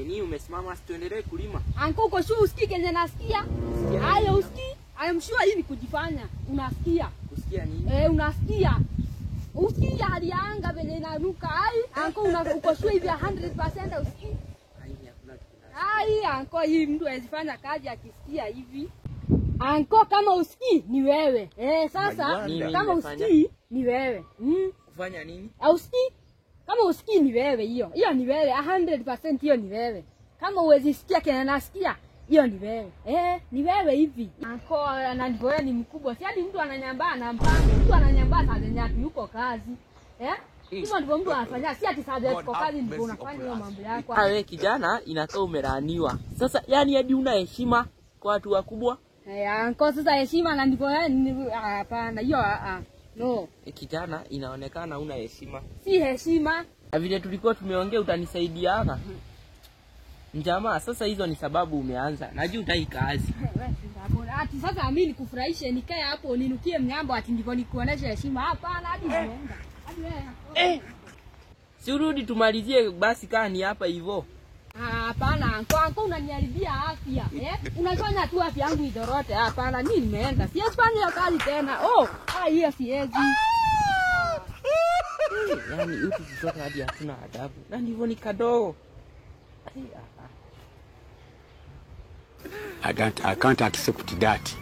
Nini umesimama tuendelee kulima? Anko uko sure usikii kenye nasikia? Hayo usikii? I am sure hii ni kujifanya. Unasikia? Kusikia nini? Unasikia. Usikia hali ya anga venye inaruka. Anko uko sure hivi 100% usikii? Anko hii mtu hawezifanya kazi akisikia hivi. Anko kama usikii ni wewe. Sasa kama usikii ni wewe. Kufanya nini? Usikii? Kama usikii ni wewe hiyo. Hiyo ni wewe 100% hiyo ni wewe. Kama uwezi sikia kena nasikia hiyo ni wewe. Ni wewe hivi. Anko ananivoea ni mkubwa. Si hadi mtu ananyambaa na mpango. Mtu ananyambaa saa zenye yuko kazi. Hivyo ndivyo mtu anafanya. Si ati saa zenye yuko kazi ndivyo unafanya hiyo mambo yako. Wewe kijana inakaa umelaniwa. Sasa yani hadi una heshima kwa watu wakubwa? Anko sasa heshima na ndivyo hapana hiyo no. Kijana inaonekana una heshima. Si heshima. Na vile tulikuwa tumeongea utanisaidiana. Jamaa sasa hizo ni sababu umeanza. Najua utai kazi. Ati sasa mimi nikufurahishe nikae hapo ninukie mnyambo ati ndivyo nikuonesha heshima. Hapana hadi nienda. Hadi wewe. Si urudi tumalizie basi kaa ni hapa hivyo. Hapana anko unaniharibia afya. Unafanya tu afya yangu idorote. Hapana mimi nimeenda. Siwezi fanya kazi tena. Hiyo siwezi. Yani utu kutoka hadi hatuna adabu. Na ndivyo ni kadogo. I can't accept that.